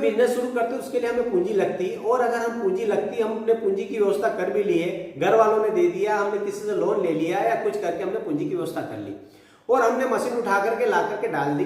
Business शुरू करते हैं उसके लिए हमें पूंजी लगती है, और अगर हम पूंजी लगती है, हम अपने पूंजी की व्यवस्था कर भी लिए, घर वालों ने दे दिया, हमने किसी से लोन ले लिया या कुछ करके हमने पूंजी की व्यवस्था कर ली और हमने मशीन उठा करके ला करके डाल दी,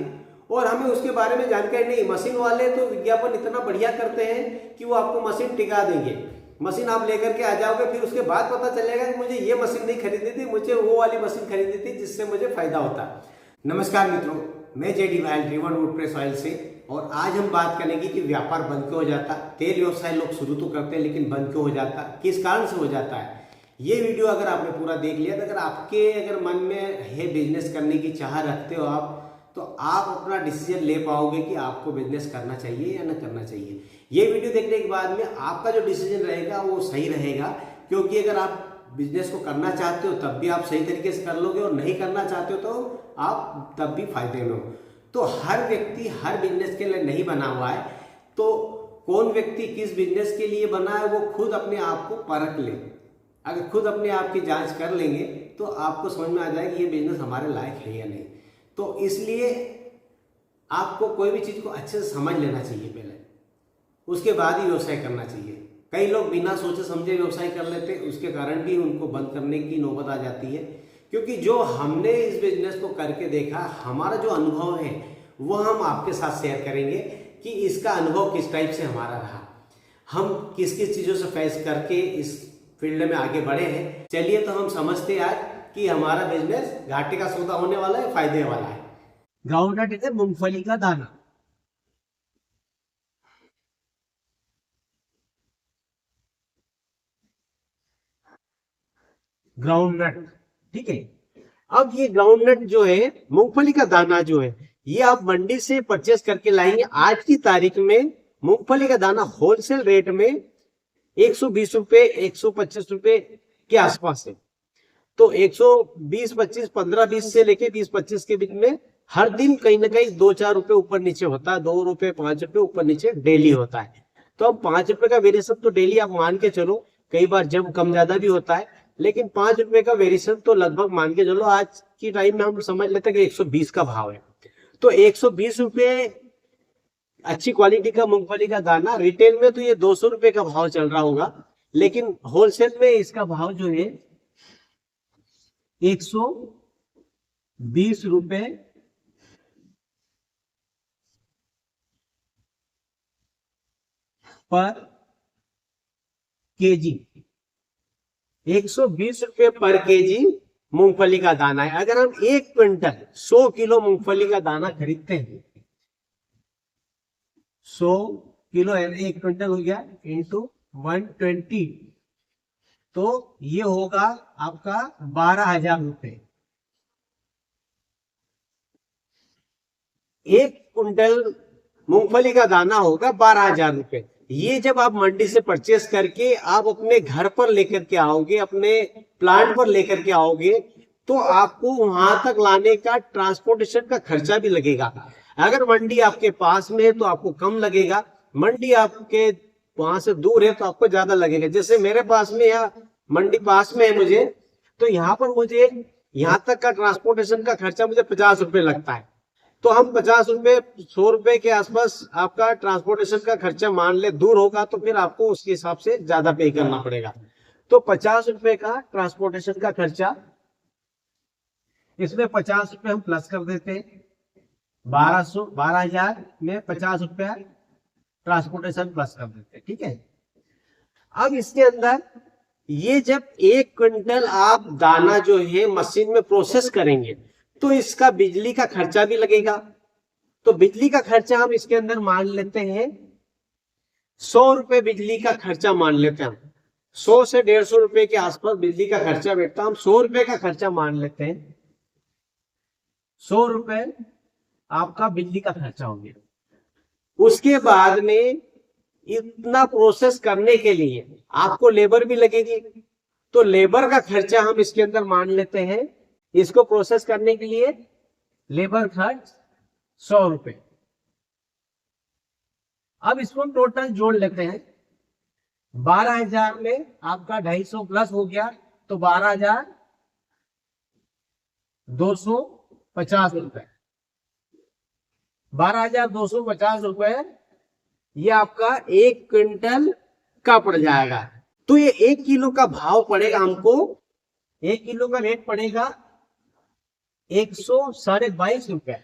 और हमें उसके बारे में जानकारी नहीं। मशीन वाले तो विज्ञापन इतना बढ़िया करते हैं कि वो आपको मशीन टिका देंगे। मशीन आप लेकर के आ जाओगे, फिर उसके बाद पता चलेगा कि मुझे ये मशीन नहीं खरीदनी थी, मुझे वो वाली मशीन खरीदनी थी जिससे मुझे फायदा होता। नमस्कार मित्रों, मैं जेडी भाई ड्रिवन वुडप्रेस ऑयल से, और आज हम बात करेंगे कि व्यापार बंद क्यों हो जाता। तेल व्यवसाय लोग शुरू तो करते हैं लेकिन बंद क्यों हो जाता, किस कारण से हो जाता है। ये वीडियो अगर आपने पूरा देख लिया तो अगर मन में है बिजनेस करने की चाह रखते हो आप, तो आप अपना डिसीजन ले पाओगे कि आपको बिजनेस करना चाहिए या न करना चाहिए। ये वीडियो देखने के बाद में आपका जो डिसीजन रहेगा वो सही रहेगा, क्योंकि अगर आप बिजनेस को करना चाहते हो तब भी आप सही तरीके से कर लोगे, और नहीं करना चाहते हो तो आप तब भी फायदे में हो। तो हर व्यक्ति हर बिजनेस के लिए नहीं बना हुआ है, तो कौन व्यक्ति किस बिजनेस के लिए बना है वो खुद अपने आप को परख ले। अगर खुद अपने आप की जांच कर लेंगे तो आपको समझ में आ जाएगा कि ये बिजनेस हमारे लायक है या नहीं। तो इसलिए आपको कोई भी चीज को अच्छे से समझ लेना चाहिए पहले, उसके बाद ही व्यवसाय करना चाहिए। कई लोग बिना सोचे समझे व्यवसाय कर लेते हैं, उसके कारण भी उनको बंद करने की नौबत आ जाती है। क्योंकि जो हमने इस बिजनेस को करके देखा, हमारा जो अनुभव है वो हम आपके साथ शेयर करेंगे कि इसका अनुभव किस टाइप से हमारा रहा, हम किस किस चीज़ों से फेस करके इस फील्ड में आगे बढ़े हैं। चलिए तो हम समझते हैं आज कि हमारा बिजनेस घाटे का सौदा होने वाला है, फायदे वाला है। ग्राउंडनट है मूंगफली का दाना। ग्राउंडनट, ठीक है। अब ये ग्राउंडनट जो है, मूंगफली का दाना जो है, ये आप मंडी से परचेस करके लाएंगे। आज की तारीख में मूंगफली का दाना होलसेल रेट में 120 रुपए 125 रुपए के आसपास है। तो 120 25 15-20 से लेके 20-25 के बीच में हर दिन कहीं ना कहीं 2-4 रुपए ऊपर नीचे होता है, 2 रुपए 5 रुपए ऊपर नीचे डेली होता है। तो अब 5 रुपए का वेरिएशन तो डेली आप मान के चलो, कई बार जब कम ज्यादा भी होता है, लेकिन 5 रुपए का वेरिएशन तो लगभग मान के चलो। आज की टाइम में हम समझ लेते हैं कि 120 का भाव है, तो 120 रुपए अच्छी क्वालिटी का मूंगफली का दाना। रिटेल में तो ये 200 रुपए का भाव चल रहा होगा, लेकिन होलसेल में इसका भाव जो है 120 रुपए पर केजी, 120 रुपए पर केजी मूंगफली का दाना है। अगर हम 1 क्विंटल 100 किलो मूंगफली का दाना खरीदते हैं, 100 किलो 1 क्विंटल हो गया इंटू 120, तो ये होगा आपका 12,000 रुपए। 1 क्विंटल मूंगफली का दाना होगा 12,000 रुपए। ये जब आप मंडी से परचेस करके आप अपने घर पर लेकर के आओगे, अपने प्लांट पर लेकर के आओगे, तो आपको वहां तक लाने का ट्रांसपोर्टेशन का खर्चा भी लगेगा। अगर मंडी आपके पास में है तो आपको कम लगेगा, मंडी आपके वहां से दूर है तो आपको ज्यादा लगेगा। जैसे मेरे पास में या मंडी पास में है मुझे, तो यहाँ पर मुझे यहाँ तक का ट्रांसपोर्टेशन का खर्चा मुझे 50 रुपए लगता है। तो हम 50 रुपए 100 रुपए के आसपास आपका ट्रांसपोर्टेशन का खर्चा मान ले, दूर होगा तो फिर आपको उसके हिसाब से ज्यादा पे करना पड़ेगा। तो 50 रुपए का ट्रांसपोर्टेशन का खर्चा, इसमें 50 रुपए हम प्लस कर देते हैं। 12,000 में 50 रुपया ट्रांसपोर्टेशन प्लस कर देते हैं, ठीक है। अब इसके अंदर ये जब 1 क्विंटल आप दाना जो है मशीन में प्रोसेस करेंगे, तो इसका बिजली का खर्चा भी लगेगा। तो बिजली का खर्चा हम इसके अंदर मान लेते हैं 100 रुपए बिजली का खर्चा मान लेते हैं हम। 100 से 150 रुपए के आसपास बिजली का खर्चा बैठता, हम 100 रुपए का खर्चा मान लेते हैं। 100 रुपए आपका बिजली का खर्चा हो गया। उसके बाद में इतना प्रोसेस करने के लिए आपको लेबर भी लगेगी, तो लेबर का खर्चा हम इसके अंदर मान लेते हैं। इसको प्रोसेस करने के लिए लेबर खर्च 100 रुपए। अब इसको टोटल जोड़ लेते हैं। 12,000 में आपका 250 प्लस हो गया, तो 12,250 रुपए। 12,250 रुपए ये आपका 1 क्विंटल का पड़ जाएगा। तो ये 1 किलो का भाव पड़ेगा हमको, 1 किलो का रेट पड़ेगा 122.5 रुपया,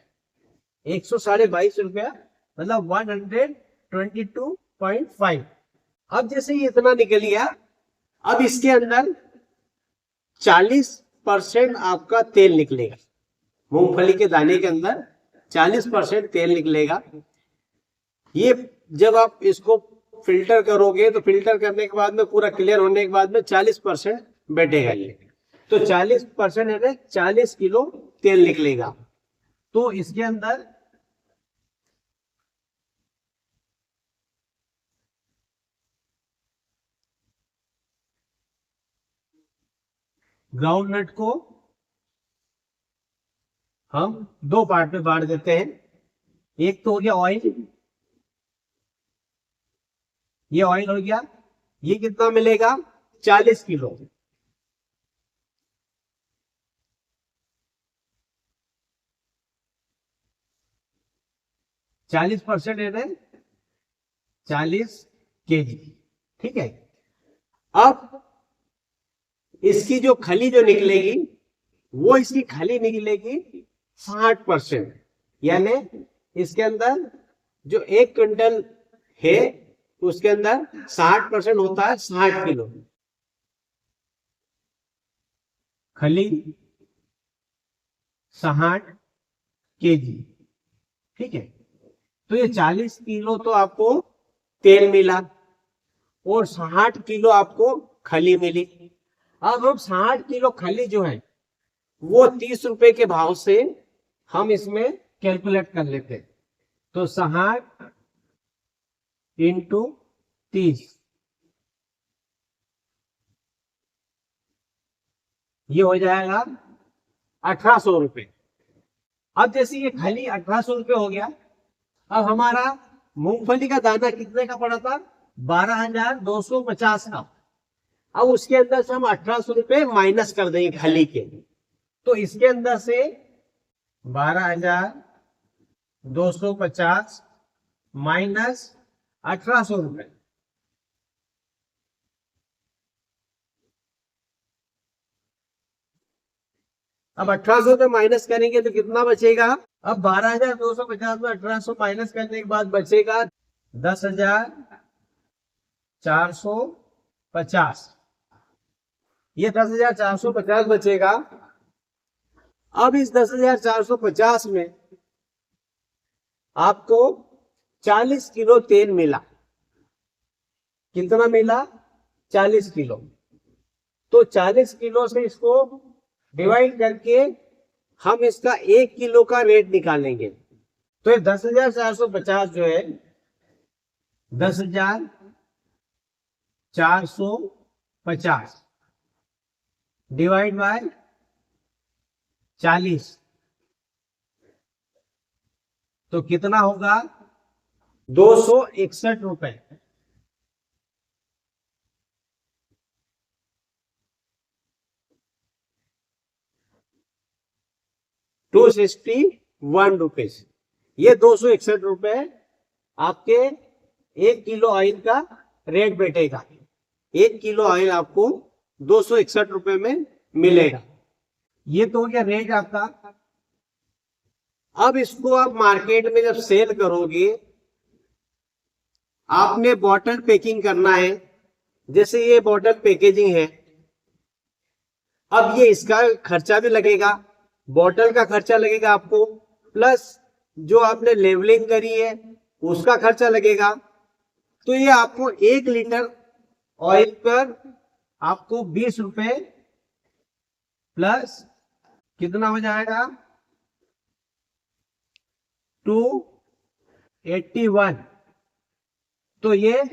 122.5 रुपया, मतलब 122.5। अब जैसे ये इतना निकल गया, अब इसके अंदर 40% आपका तेल निकलेगा। मूंगफली के दाने के अंदर 40% तेल निकलेगा। ये जब आप इसको फिल्टर करोगे तो फिल्टर करने के बाद में पूरा क्लियर होने के बाद में 40% बैठेगा ये। तो 40% है 40 किलो तेल निकलेगा। तो इसके अंदर ग्राउंडनट को हम 2 पार्ट में बांट देते हैं। एक तो हो गया ऑयल, ये ऑयल हो गया, ये कितना मिलेगा 40 किलो। चालीस परसेंट है 40 केजी, ठीक है। अब इसकी जो खली जो निकलेगी, वो इसकी खली निकलेगी 60%, यानी इसके अंदर जो 1 क्विंटल है उसके अंदर 60% होता है 60 किलो खली, 60 केजी, ठीक है। तो ये 40 किलो तो आपको तेल मिला और 60 किलो आपको खली मिली। अब हम 60 किलो खली जो है वो 30 रुपए के भाव से हम इसमें कैलकुलेट कर लेते हैं। तो 60 इंटू 30, ये हो जाएगा 1800 रुपये। अब जैसे ये खली 1800 रुपये हो गया, अब हमारा मूंगफली का दाना कितने का पड़ा था 12,250 का। अब उसके अंदर से हम 1800 रुपये माइनस कर देंगे खली के। तो इसके अंदर से 12,250 माइनस 1800 रुपये, अब 1800 रुपये माइनस करेंगे तो कितना बचेगा। अब 12,250 में 1800 माइनस करने के बाद बचेगा 10,450, ये 10,450 बचेगा। अब इस 10,450 में आपको 40 किलो तेल मिला। कितना मिला 40 किलो। तो 40 किलो से इसको डिवाइड करके हम इसका 1 किलो का रेट निकालेंगे। तो ये 10,450 जो है 10,450 डिवाइड बाय 40, तो कितना होगा 261 रुपए। 261 रुपीज, ये 261 रुपए आपके 1 किलो ऑयल का रेट बैठेगा। 1 किलो ऑयल आपको 261 रुपए में मिलेगा। ये तो हो गया रेट आपका। अब इसको आप मार्केट में जब सेल करोगे, आपने बॉटल पैकिंग करना है। जैसे ये बॉटल पैकेजिंग है, अब ये इसका खर्चा भी लगेगा, बॉटल का खर्चा लगेगा आपको, प्लस जो आपने लेवलिंग करी है उसका खर्चा लगेगा। तो ये आपको 1 लीटर ऑयल पर आपको 20 रुपए प्लस कितना हो जाएगा 281, तो ये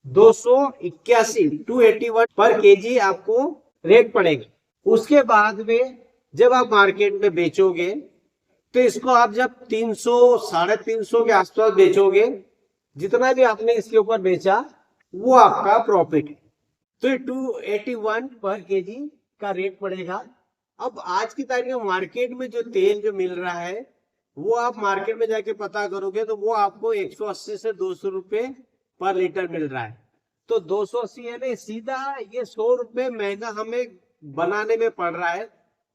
281 पर केजी आपको रेट पड़ेगा। उसके बाद में जब आप मार्केट में बेचोगे तो इसको आप जब 300 350 के आसपास बेचोगे, जितना भी आपने इसके ऊपर बेचा वो आपका प्रॉफिट है। तो 281 पर केजी का रेट पड़ेगा। अब आज की तारीख में मार्केट में जो तेल जो मिल रहा है वो आप मार्केट में जाके पता करोगे तो वो आपको 180 से 200 रुपए पर लीटर मिल रहा है। तो 280 यानी सीधा ये 100 रुपए महंगा हमें बनाने में पड़ रहा है,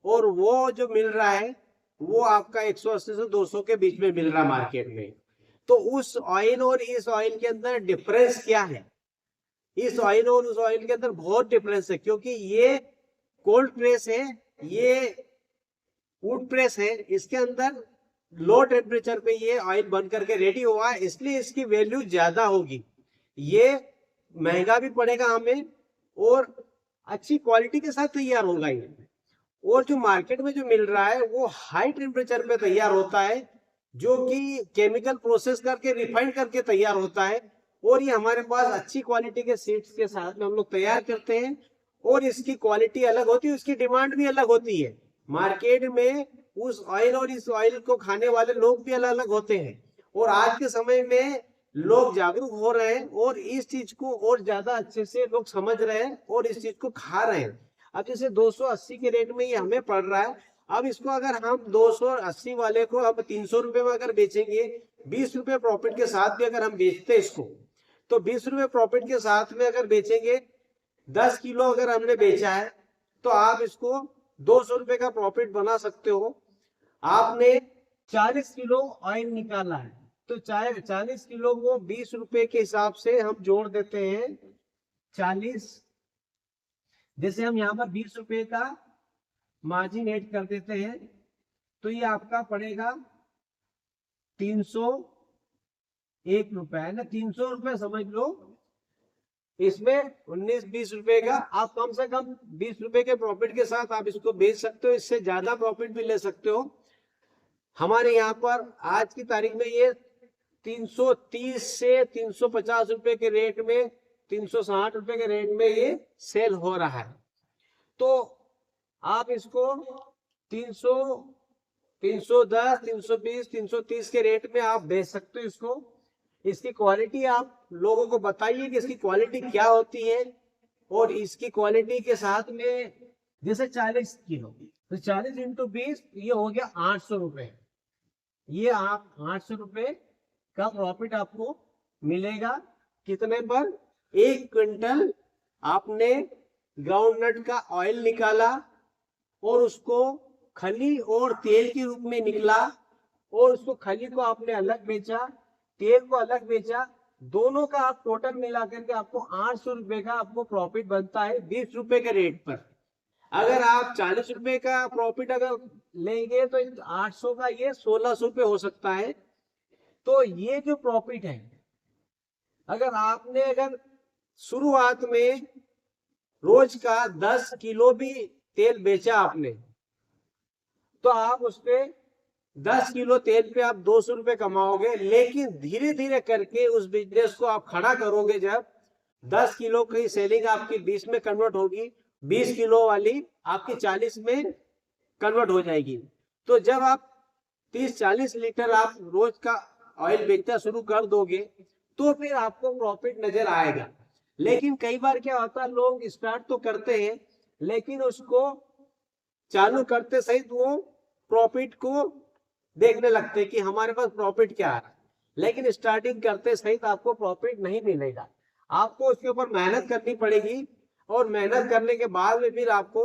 और वो जो मिल रहा है वो आपका 180 से 200 के बीच में मिल रहा है मार्केट में। तो उस ऑयल और इस ऑयल के अंदर डिफरेंस क्या है? इस ऑयल और उस ऑयल के अंदर बहुत डिफरेंस है, क्योंकि ये कोल्ड प्रेस है, ये वुड प्रेस है, इसके अंदर लो टेम्परेचर पे ये ऑयल बन करके रेडी हुआ है, इसलिए इसकी वैल्यू ज्यादा होगी। ये महंगा भी पड़ेगा हमें और अच्छी क्वालिटी के साथ तैयार होगा ये। और जो मार्केट में जो मिल रहा है वो हाई टेम्परेचर पे तैयार होता है, जो कि केमिकल प्रोसेस करके रिफाइन करके तैयार होता है, और ये हमारे पास अच्छी क्वालिटी के सीड्स के साथ में हम लोग तैयार करते हैं, और इसकी क्वालिटी अलग होती है, उसकी डिमांड भी अलग होती है। मार्केट में उस ऑयल और इस ऑयल को खाने वाले लोग भी अलग अलग होते हैं, और आज के समय में लोग जागरूक हो रहे हैं और इस चीज को और ज्यादा अच्छे से लोग समझ रहे हैं और इस चीज को खा रहे हैं। अब जैसे 280 के रेट में ये हमें पड़ रहा है, अब इसको अगर हम 280 वाले को अब 300 रुपए में अगर बेचेंगे, 20 रुपए प्रॉफिट के साथ भी अगर हम बेचते इसको, तो 20 रुपए प्रॉफिट के साथ में अगर बेचेंगे, 10 किलो अगर हमने बेचा है तो आप इसको 200 रुपए का प्रॉफिट बना सकते हो। आपने 40 किलो ऑयल निकाला है तो चाहे 40 किलो को 20 रुपए के हिसाब से हम जोड़ देते हैं 40, जैसे हम यहाँ पर 20 रुपए का मार्जिन ऐड कर देते हैं तो ये आपका पड़ेगा 301 रुपए, है ना, 300 रुपए समझ लो। इसमें 19-20 रुपए का आप कम से कम 20 रुपए के प्रॉफिट के साथ आप इसको बेच सकते हो, इससे ज्यादा प्रॉफिट भी ले सकते हो। हमारे यहाँ पर आज की तारीख में ये 330 से 350 रुपए के रेट में, 360 रुपए के रेट में ये सेल हो रहा है। तो आप इसको 300, 310, 320, 330 के रेट में आप बेच सकते हो इसको। इसकी क्वालिटी आप लोगों को बताइए कि इसकी क्वालिटी क्या होती है, और इसकी क्वालिटी के साथ में जैसे 40 किलो तो 40 इंटू 20 ये हो गया 800 रुपए। ये आप 800 रुपए का प्रॉफिट आपको मिलेगा कितने पर? 1 क्विंटल आपने ग्राउंडनट का ऑयल निकाला और उसको खली और तेल के रूप में निकला, और उसको खली को आपने अलग बेचा, तेल को अलग बेचा, दोनों का आप टोटल मिला करके आपको 800 रुपए का आपको प्रॉफिट बनता है 20 रुपए के रेट पर। अगर आप 40 रुपए का प्रॉफिट अगर लेंगे तो 800 का ये 1600 रुपए हो सकता है। तो ये जो प्रॉफिट है, अगर शुरुआत में रोज का 10 किलो भी तेल बेचा आपने, तो आप उसपे 10 किलो तेल पे आप 200 रुपए कमाओगे। लेकिन धीरे धीरे करके उस बिजनेस को आप खड़ा करोगे, जब 10 किलो की सेलिंग आपकी 20 में कन्वर्ट होगी, 20 किलो वाली आपकी 40 में कन्वर्ट हो जाएगी। तो जब आप 30-40 लीटर आप रोज का ऑयल बेचना शुरू कर दोगे तो फिर आपको प्रॉफिट नजर आएगा। लेकिन कई बार क्या होता है, लोग स्टार्ट तो करते हैं लेकिन उसको चालू करते सहित वो प्रॉफिट को देखने लगते हैं कि हमारे पास प्रॉफिट क्या है, लेकिन स्टार्टिंग करते सहित आपको प्रॉफिट नहीं मिलेगा। आपको उसके ऊपर मेहनत करनी पड़ेगी, और मेहनत करने के बाद में फिर आपको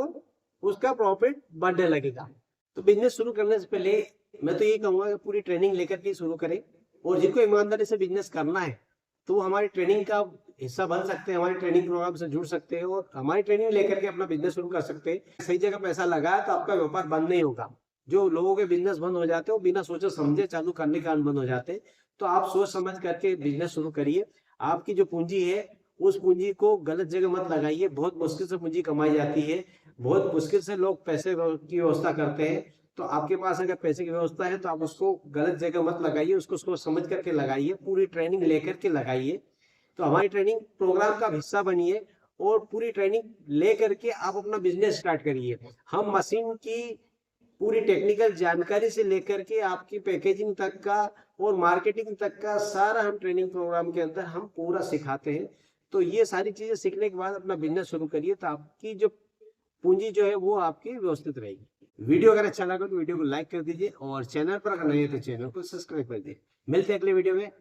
उसका प्रॉफिट बढ़ने लगेगा। तो बिजनेस शुरू करने से पहले मैं तो ये कहूंगा कि पूरी ट्रेनिंग लेकर के शुरू करें, और जिनको ईमानदारी से बिजनेस करना है तो वो हमारी ट्रेनिंग का हिस्सा बन सकते हैं, हमारे ट्रेनिंग प्रोग्राम से जुड़ सकते हैं और हमारी ट्रेनिंग लेकर के अपना बिजनेस शुरू कर सकते हैं। सही जगह पैसा लगाया तो आपका व्यापार बंद नहीं होगा। जो लोगों के बिजनेस बंद हो जाते हैं वो बिना सोचे समझे चालू करने के कारण बंद हो जाते हैं। तो आप सोच समझ करके बिजनेस शुरू करिए। आपकी जो पूंजी है उस पूंजी को गलत जगह मत लगाइए। बहुत मुश्किल से पूंजी कमाई जाती है, बहुत मुश्किल से लोग पैसे की व्यवस्था करते हैं। तो आपके पास अगर पैसे की व्यवस्था है तो आप उसको गलत जगह मत लगाइए, उसको समझ करके लगाइए, पूरी ट्रेनिंग लेकर के लगाइए। तो हमारी ट्रेनिंग प्रोग्राम का हिस्सा बनिए और पूरी ट्रेनिंग ले करके आप अपना बिजनेस स्टार्ट करिए। हम मशीन की पूरी टेक्निकल जानकारी से लेकर के आपकी पैकेजिंग तक का और मार्केटिंग तक का सारा हम ट्रेनिंग प्रोग्राम के अंदर हम पूरा सिखाते हैं। तो ये सारी चीजें सीखने के बाद अपना बिजनेस शुरू करिए, तो आपकी जो पूंजी जो है वो आपकी व्यवस्थित रहेगी। वीडियो अगर अच्छा लगा तो वीडियो को लाइक कर दीजिए और चैनल पर अगर नए हैं तो चैनल को सब्सक्राइब कर दीजिए। मिलते हैं अगले वीडियो में।